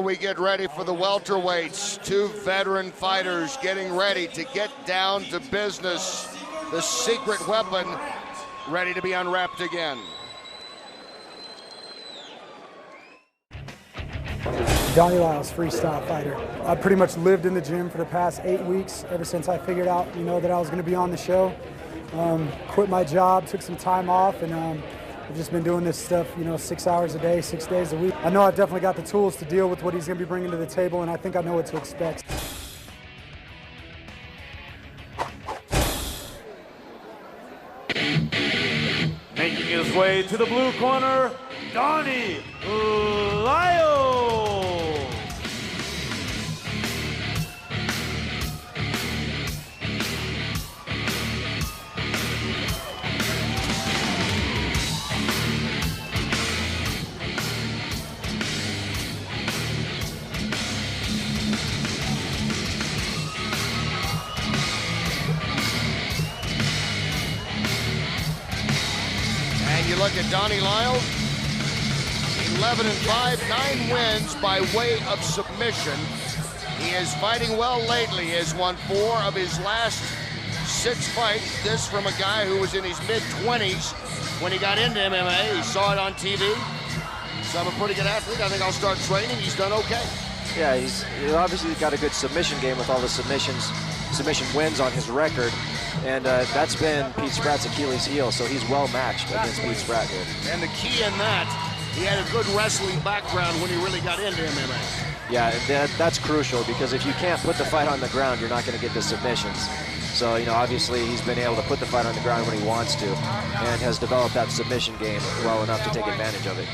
We get ready for the welterweights. Two veteran fighters getting ready to get down to business. The secret weapon ready to be unwrapped again. Donnie Liles, freestyle fighter. I pretty much lived in the gym for the past 8 weeks, ever since I figured out, that I was going to be on the show. Quit my job, took some time off, and I've just been doing this stuff, 6 hours a day, 6 days a week. I know I've definitely got the tools to deal with what he's going to be bringing to the table, and I think I know what to expect. Making his way to the blue corner, Donnie Liles. You look at Donnie Liles, 11-5, 9 wins by way of submission. He is fighting well lately. He has won 4 of his last 6 fights. This from a guy who was in his mid-20s when he got into MMA. He saw it on TV. So I'm a pretty good athlete. I think I'll start training. He's done okay. Yeah, he's obviously got a good submission game with all the submission wins on his record. And that's been Pete Spratt's Achilles heel, so he's well matched against Pete Spratt here. And the key in that, he had a good wrestling background when he really got into MMA. Yeah, that's crucial, because if you can't put the fight on the ground, you're not going to get the submissions. So, obviously he's been able to put the fight on the ground when he wants to, and has developed that submission game well enough to take advantage of it.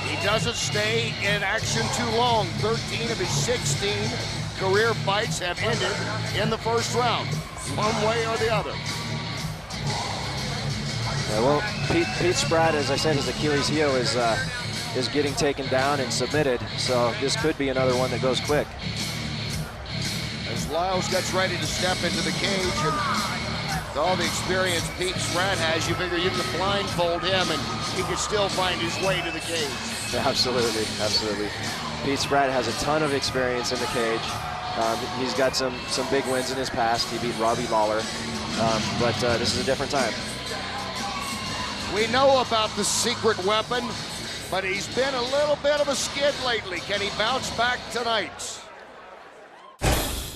He doesn't stay in action too long. 13 of his 16 career fights have ended in the first round, one way or the other. Yeah, well, Pete Spratt, as I said, his Achilles heel is getting taken down and submitted, so this could be another one that goes quick. As Liles gets ready to step into the cage, and with all the experience Pete Spratt has, you figure you can blindfold him and he can still find his way to the cage. Absolutely, absolutely. Pete Spratt has a ton of experience in the cage. He's got some big wins in his past. He beat Robbie Lawler, but this is a different time. We know about the secret weapon, but he's been a little bit of a skid lately. Can he bounce back tonight?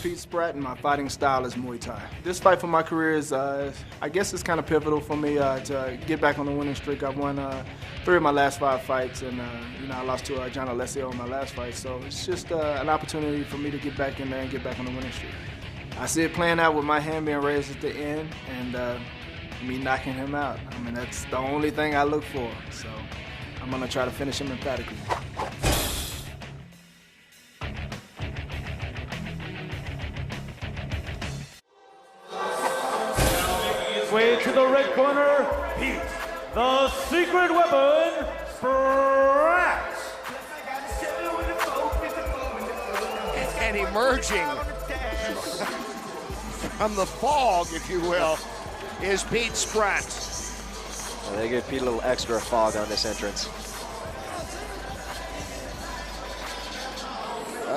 Pete Spratt, and my fighting style is Muay Thai. This fight for my career is, I guess it's kind of pivotal for me to get back on the winning streak. I've won 3 of my last 5 fights, and I lost to John Alessio in my last fight. So it's just an opportunity for me to get back in there and get back on the winning streak. I see it playing out with my hand being raised at the end, and me knocking him out. I mean, that's the only thing I look for. So I'm gonna try to finish him emphatically. Way to the red corner, Pete, the secret weapon, Spratt. And emerging from the fog, if you will, is Pete Spratt. Well, they give Pete a little extra fog on this entrance.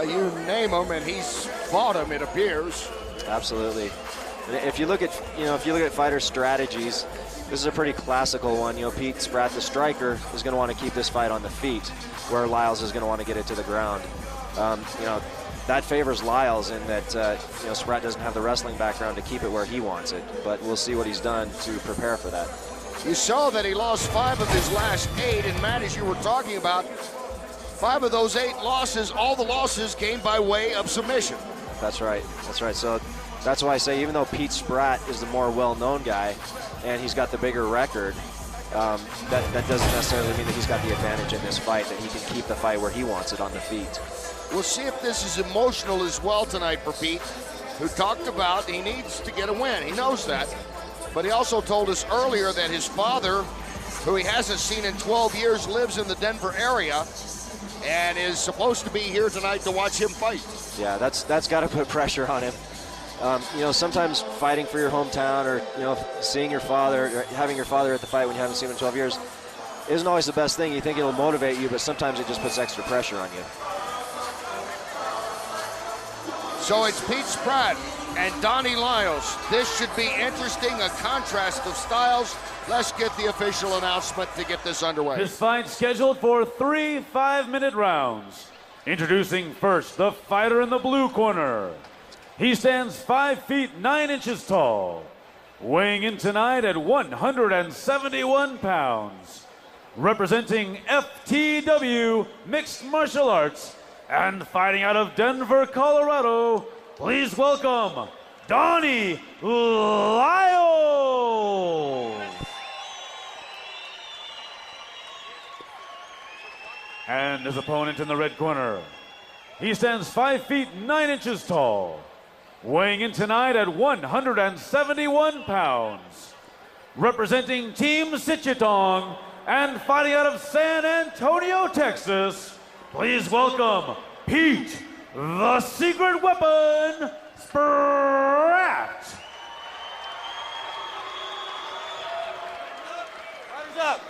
You name him, and he's fought him, it appears. Absolutely. If you look at fighter strategies, this is a pretty classical one. Pete Spratt, the striker, is going to want to keep this fight on the feet, where Liles is going to want to get it to the ground. That favors Liles in that Spratt doesn't have the wrestling background to keep it where he wants it. But we'll see what he's done to prepare for that. You saw that he lost 5 of his last 8, and Matt, as you were talking about, 5 of those 8 losses, all the losses came by way of submission. That's right. That's right. So that's why I say, even though Pete Spratt is the more well-known guy and he's got the bigger record, that doesn't necessarily mean that he's got the advantage in this fight, that he can keep the fight where he wants it, on the feet. We'll see if this is emotional as well tonight for Pete, who talked about he needs to get a win. He knows that. But he also told us earlier that his father, who he hasn't seen in 12 years, lives in the Denver area and is supposed to be here tonight to watch him fight. Yeah, that's got to put pressure on him. Sometimes fighting for your hometown, or seeing your father, or having your father at the fight when you haven't seen him in 12 years, isn't always the best thing. You think it'll motivate you, but sometimes it just puts extra pressure on you. So it's Pete Spratt and Donnie Liles. This should be interesting, a contrast of styles. Let's get the official announcement to get this underway. This fight scheduled for 3 5-minute rounds. Introducing first the fighter in the blue corner. He stands 5 feet 9 inches tall, weighing in tonight at 171 pounds. Representing FTW Mixed Martial Arts and fighting out of Denver, Colorado, please welcome Donnie Liles. And his opponent in the red corner. He stands 5 feet 9 inches tall, weighing in tonight at 171 pounds. Representing Team Sichitong and fighting out of San Antonio, Texas, please welcome Pete, the Secret Weapon, Spratt. Riders up.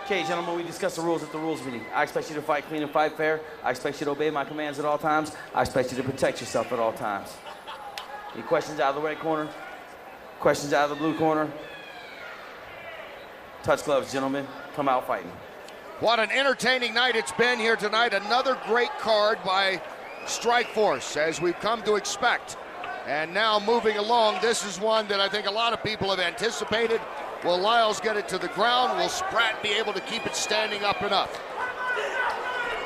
Okay, gentlemen, we discussed the rules at the rules meeting. I expect you to fight clean and fight fair. I expect you to obey my commands at all times. I expect you to protect yourself at all times. Any questions out of the red corner? Questions out of the blue corner? Touch gloves, gentlemen. Come out fighting. What an entertaining night it's been here tonight. Another great card by Strikeforce, as we've come to expect. And now moving along, this is one that I think a lot of people have anticipated. Will Liles get it to the ground? Will Spratt be able to keep it standing up and up?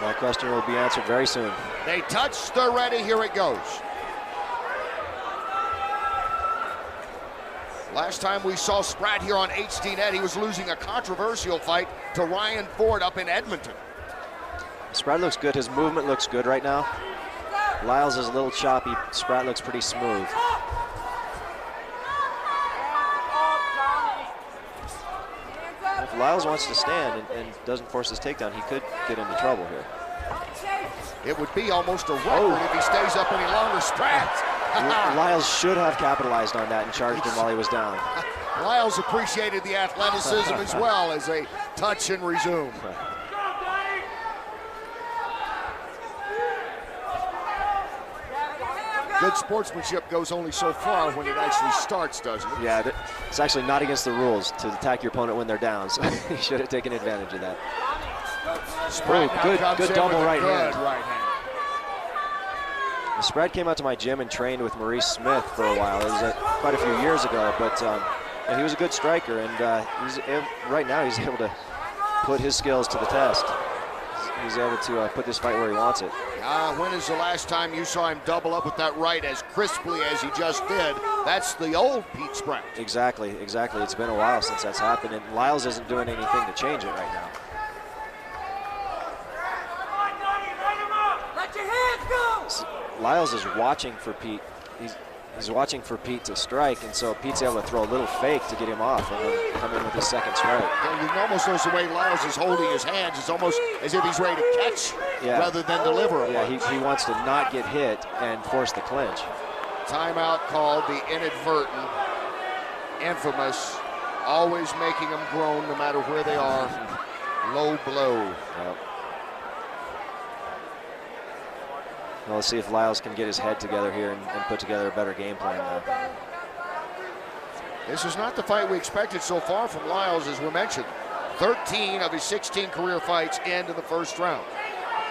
That question will be answered very soon. They touch, they're ready, here it goes. Last time we saw Spratt here on HDNet, he was losing a controversial fight to Ryan Ford up in Edmonton. Spratt looks good. His movement looks good right now. Liles is a little choppy. Spratt looks pretty smooth. If Liles wants to stand and doesn't force his takedown, he could get into trouble here. It would be almost a record if he stays up any longer. Spratt! Liles should have capitalized on that and charged him while he was down. Liles appreciated the athleticism as well as a touch and resume. Good sportsmanship goes only so far when it actually starts, doesn't it? Yeah, it's actually not against the rules to attack your opponent when they're down, so he should have taken advantage of that. Spratt good double right hand. Right hand. Spratt came out to my gym and trained with Maurice Smith for a while. It was quite a few years ago, but and he was a good striker, and right now he's able to put his skills to the test. He's able to put this fight where he wants it. When is the last time you saw him double up with that right as crisply as he just did? That's the old Pete Spratt. Exactly. It's been a while since that's happened, and Liles isn't doing anything to change it right now. Let your hands go! Liles is watching for Pete. He's watching for Pete to strike, and so Pete's able to throw a little fake to get him off and then come in with his second strike. Yeah, you can almost notice the way Liles is holding his hands. It's almost as if he's ready to catch rather than deliver a punch. He wants to not get hit and force the clinch. Timeout called, the inadvertent, infamous, always making them groan no matter where they are. Low blow. Yep. Well, let's see if Liles can get his head together here and put together a better game plan now. This is not the fight we expected so far from Liles, as we mentioned. 13 of his 16 career fights end in the first round.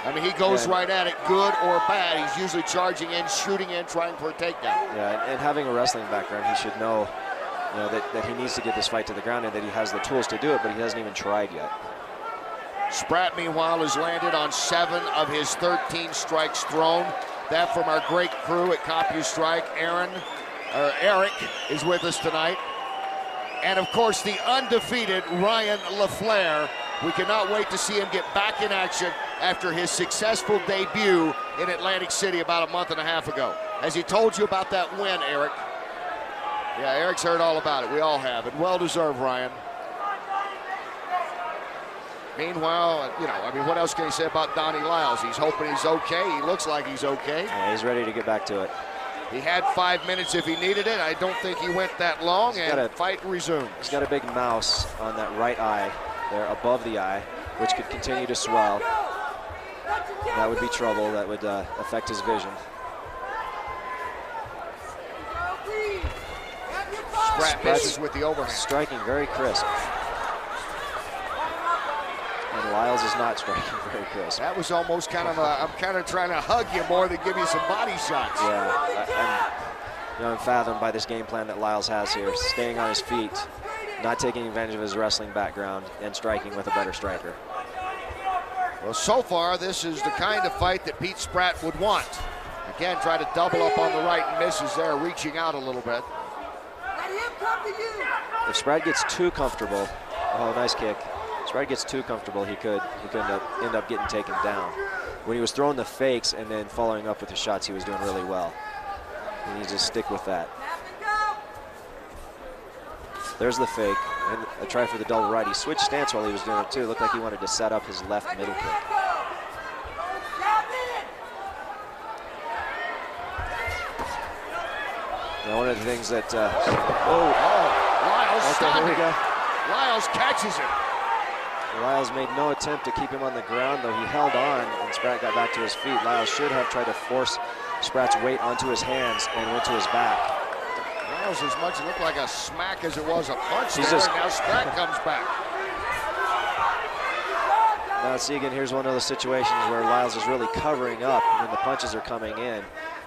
I mean, he goes right at it, good or bad. He's usually charging in, shooting in, trying for a takedown. Yeah, and having a wrestling background, he should know, that he needs to get this fight to the ground and that he has the tools to do it, but he hasn't even tried yet. Spratt, meanwhile, has landed on 7 of his 13 strikes thrown. That from our great crew at CompuStrike. Eric is with us tonight. And, of course, the undefeated Ryan LaFleur. We cannot wait to see him get back in action after his successful debut in Atlantic City about a month and a half ago. Has he told you about that win, Eric? Yeah, Eric's heard all about it. We all have. And well-deserved, Ryan. Meanwhile, what else can you say about Donnie Liles? He's hoping he's okay. He looks like he's okay. Yeah, he's ready to get back to it. He had 5 minutes if he needed it. I don't think he went that long, and fight resumes. He's got a big mouse on that right eye there above the eye, which could continue to swell. That would be trouble. That would affect his vision. Spratt misses with the overhand. Striking very crisp. And Liles is not striking very crisp. That was almost kind of a, I'm kind of trying to hug you more than give you some body shots. Yeah, I'm fathomed by this game plan that Liles has here. Staying on his feet, not taking advantage of his wrestling background, and striking with a better striker. Well, so far, this is the kind of fight that Pete Spratt would want. Again, try to double up on the right and misses there, reaching out a little bit. If Spratt gets too comfortable, oh, nice kick. Spratt gets too comfortable, he could end up getting taken down. When he was throwing the fakes and then following up with the shots, he was doing really well. He needs to stick with that. There's the fake, and a try for the double right. He switched stance while he was doing it too. Looked like he wanted to set up his left middle kick. Now one of the things that, Liles, okay, here we go. Liles catches him. Liles made no attempt to keep him on the ground, though he held on, and Spratt got back to his feet. Liles should have tried to force Spratt's weight onto his hands and went to his back. Liles as much looked like a smack as it was a punch He's there, just, and now Spratt comes back. Now see again, here's one of those situations where Liles is really covering up when the punches are coming in.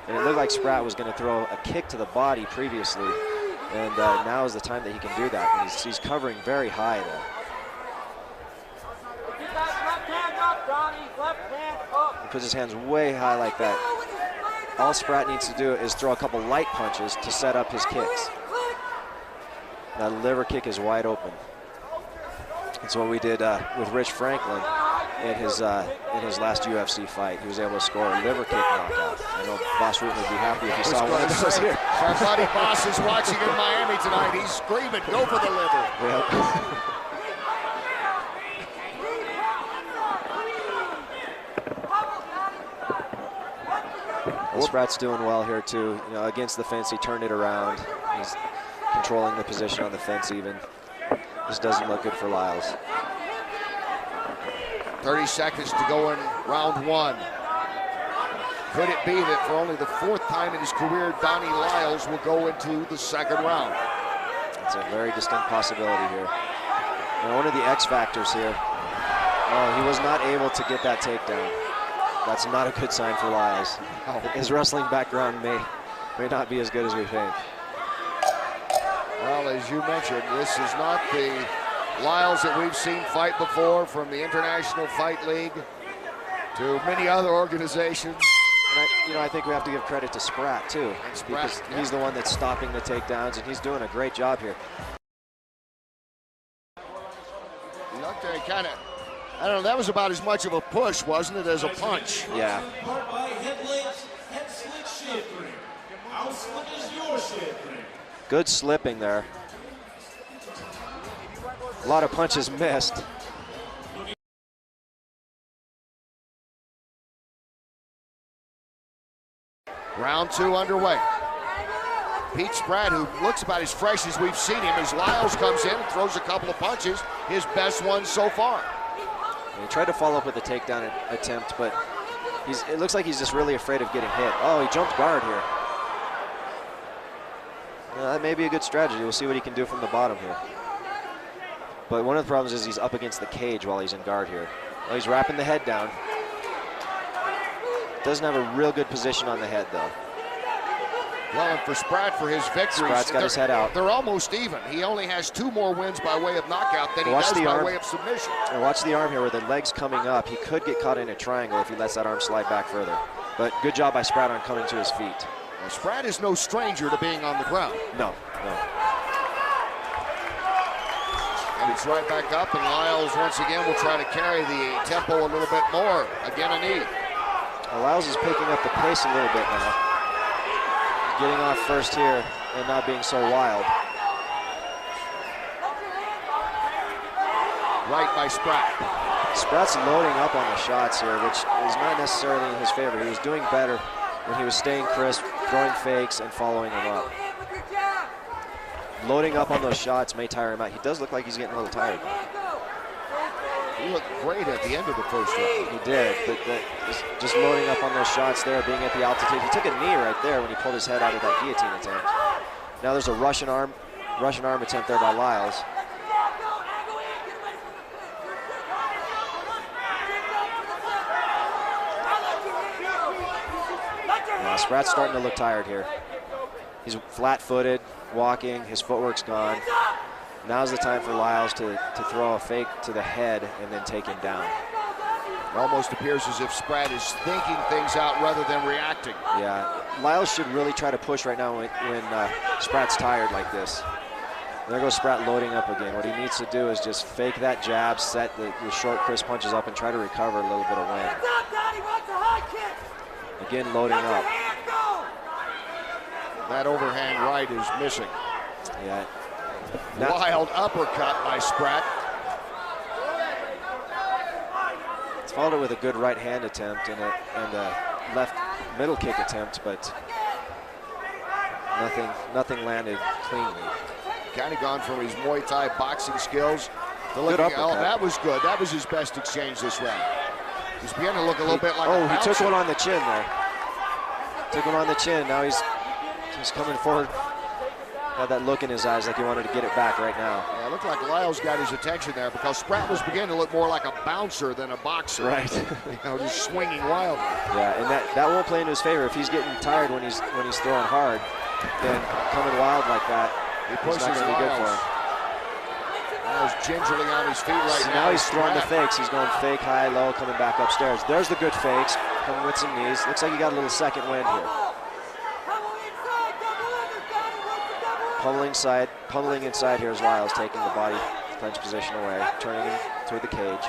And it looked like Spratt was going to throw a kick to the body previously, and now is the time that he can do that. And he's covering very high there. He puts his hands way high like that. All Spratt needs to do is throw a couple light punches to set up his kicks. That liver kick is wide open. That's what we did with Rich Franklin in his last UFC fight. He was able to score a liver kick knockout. I know Boss Rutan would be happy if he saw one of those here. Our buddy Boss is watching in Miami tonight. He's screaming, go for the liver. Yep. Well, Spratt's doing well here too. You know, against the fence, he turned it around. He's controlling the position on the fence even. This doesn't look good for Liles. 30 seconds to go in round one. Could it be that for only the fourth time in his career, Donnie Liles will go into the second round? It's a very distinct possibility here. Now, one of the X factors here. Oh, he was not able to get that takedown. That's not a good sign for Liles. His wrestling background may not be as good as we think. Well, as you mentioned, this is not the Liles that we've seen fight before, from the International Fight League to many other organizations. And I think we have to give credit to Spratt too, because he's the one that's stopping the takedowns, and he's doing a great job here. He looked there, kind of, I don't know, that was about as much of a push, wasn't it, as a punch? Yeah. Good slipping there. A lot of punches missed. Round two underway. Pete Spratt, who looks about as fresh as we've seen him, as Liles comes in and throws a couple of punches, his best one so far. He tried to follow up with a takedown attempt, but it looks like he's just really afraid of getting hit. Oh, he jumped guard here. That may be a good strategy. We'll see what he can do from the bottom here. But one of the problems is he's up against the cage while he's in guard here. Well, he's wrapping the head down. Doesn't have a real good position on the head, though. Well, and for Spratt, for his victories, Spratt's got his head out. They're almost even. He only has 2 more wins by way of knockout than he does by way of submission. And watch the arm here where the leg's coming up. He could get caught in a triangle if he lets that arm slide back further. But good job by Spratt on coming to his feet. Well, Spratt is no stranger to being on the ground. No. And he's right back up, and Liles once again will try to carry the tempo a little bit more. Again, a knee. Well, Liles is picking up the pace a little bit now. Getting off first here and not being so wild. Right by Spratt. Spratt's loading up on the shots here, which is not necessarily in his favor. He was doing better when he was staying crisp, throwing fakes, and following them up. Loading up on those shots may tire him out. He does look like he's getting a little tired. He looked great at the end of the first round. He did, but just loading up on those shots there, being at the altitude. He took a knee right there when he pulled his head out of that guillotine attempt. Now there's a Russian arm attempt there by Liles. Now Spratt's starting to look tired here. He's flat-footed, walking, his footwork's gone. Now's the time for Liles to throw a fake to the head and then take him down. It almost appears as if Spratt is thinking things out rather than reacting. Yeah, Liles should really try to push right now when Spratt's tired like this. There goes Spratt loading up again. What he needs to do is just fake that jab, set the short, crisp punches up, and try to recover a little bit of wind. Again, loading up. That overhand right is missing. Yeah. Wild uppercut by Spratt. It's followed it with a good right hand attempt and a left middle kick attempt, but nothing landed cleanly. Kind of gone from his Muay Thai boxing skills to looking. Oh, that was good. That was his best exchange this round. He's beginning to look a little bit like. Oh, he took one on the chin there. Took one on the chin. Now he's coming forward. Had that look in his eyes like he wanted to get it back right now. Yeah, it looked like Liles got his attention there because Spratt was beginning to look more like a bouncer than a boxer. Right. Just swinging wildly. Yeah, and that won't play into his favor. If he's getting tired when he's throwing hard, then coming wild like that, it's not going to be good for him. Liles gingerly on his feet right now. Now he's throwing the fakes. He's going fake, high, low, coming back upstairs. There's the good fakes, coming with some knees. Looks like he got a little second wind here. Pummeling inside here is Liles, taking the body clench position away, turning him toward the cage.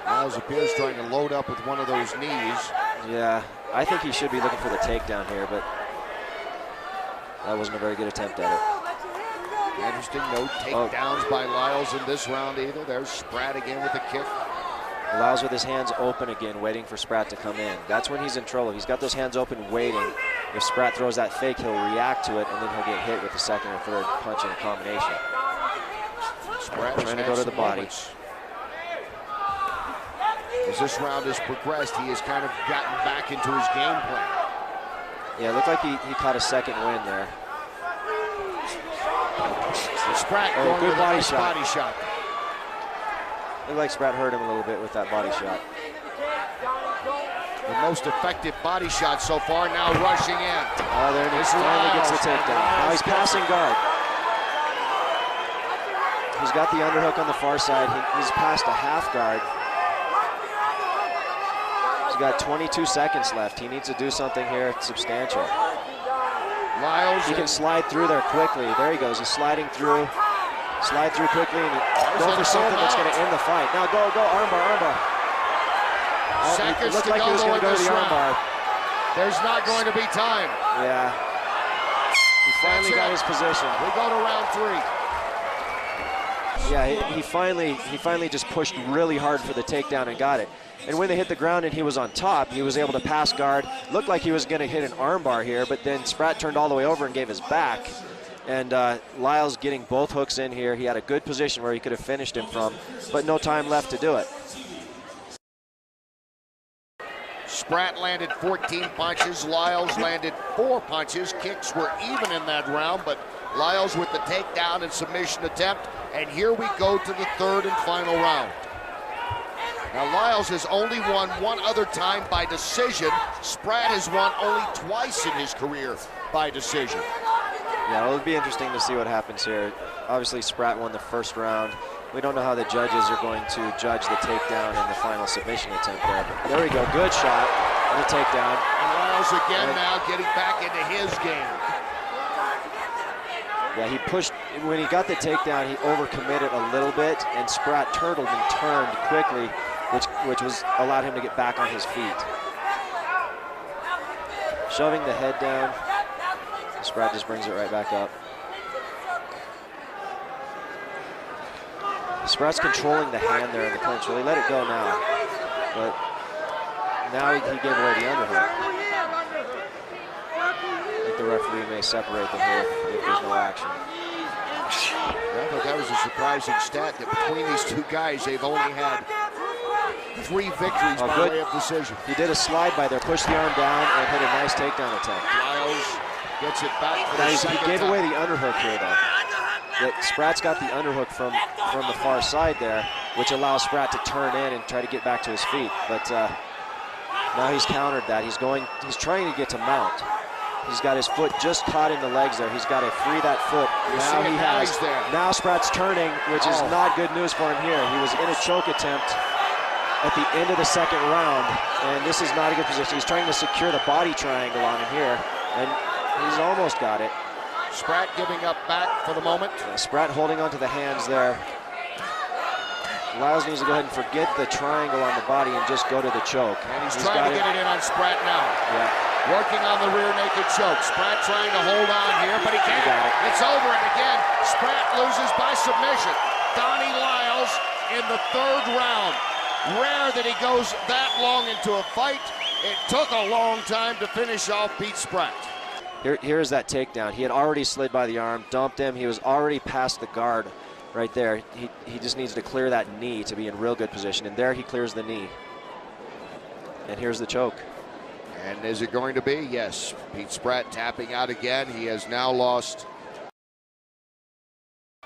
Liles appears trying to load up with one of those knees. Yeah, I think he should be looking for the takedown here, but that wasn't a very good attempt at it. Interesting, no takedowns by Liles in this round either. There's Spratt again with a kick. Liles with his hands open again, waiting for Spratt to come in. That's when he's in trouble. He's got those hands open, waiting. If Spratt throws that fake, he'll react to it, and then he'll get hit with the second or third punch in a combination. Spratt trying to go to the body. Moments. As this round has progressed, he has kind of gotten back into his game plan. Yeah, it looked like he caught a second win there. Spratt going good with body a nice shot. body shot. Looked like Spratt hurt him a little bit with that body shot. The most effective body shot so far, now rushing in. Oh, there he finally gets the takedown. Now he's passing guard. He's got the underhook on the far side. He's past a half guard. He's got 22 seconds left. He needs to do something here substantial. Liles, he can slide through there quickly. There he goes. He's sliding through. Slide through quickly and go for something that's going to end the fight. Now go, armbar. Seconds it looked to like he was going to go to the armbar. There's not going to be time. Yeah. He finally got his position. We go to round 3. Yeah, he finally just pushed really hard for the takedown and got it. And when they hit the ground and he was on top, he was able to pass guard. Looked like he was going to hit an armbar here, but then Spratt turned all the way over and gave his back. And Liles getting both hooks in here. He had a good position where he could have finished him from, but no time left to do it. Spratt landed 14 punches. Liles landed 4 punches. Kicks were even in that round, but Liles with the takedown and submission attempt. And here we go to the third and final round. Now Liles has only won one other time by decision. Spratt has won only twice in his career by decision. Yeah, it'll be interesting to see what happens here. Obviously, Spratt won the first round. We don't know how the judges are going to judge the takedown and the final submission attempt there. But there we go, good shot and a takedown. And Liles again now getting back into his game. Yeah, he pushed, when he got the takedown, he overcommitted a little bit, and Spratt turtled and turned quickly, which was allowed him to get back on his feet. Shoving the head down. Spratt just brings it right back up. Spratt's controlling the hand there in the clinch. Well, he let it go now. But now he gave away the underhook. referee may separate them here if there's no action. Yeah, I thought that was a surprising stat that between these two guys, they've only had 3 victories by way of decision. He did a slide by there, pushed the arm down, and hit a nice takedown attempt. Liles gets it back for the second He gave time. away the underhook here, though. Spratt's got the underhook from the far side there, which allows Spratt to turn in and try to get back to his feet. But now he's countered that. He's trying to get to mount. He's got his foot just caught in the legs there. He's got to free that foot. Now he has. Now Spratt's turning, which is not good news for him here. He was in a choke attempt at the end of the second round, and this is not a good position. He's trying to secure the body triangle on him here, and he's almost got it. Spratt giving up back for the moment. Spratt holding onto the hands there. Liles needs to go ahead and forget the triangle on the body and just go to the choke. And he's trying to get it in on Spratt now. Yeah. Working on the rear naked choke. Spratt trying to hold on here, but he can't. It's over, and again, Spratt loses by submission. Donnie Liles in the 3rd round. Rare that he goes that long into a fight. It took a long time to finish off Pete Spratt. Here's that takedown. He had already slid by the arm, dumped him. He was already past the guard right there. He just needs to clear that knee to be in real good position, and there he clears the knee. And here's the choke. And is it going to be? Yes. Pete Spratt tapping out again. He has now lost.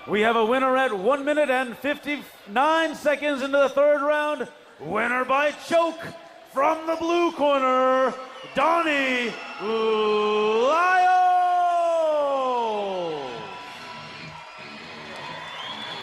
We have a winner at 1 minute and 59 seconds into the 3rd round. Winner by choke from the blue corner, Donnie Liles.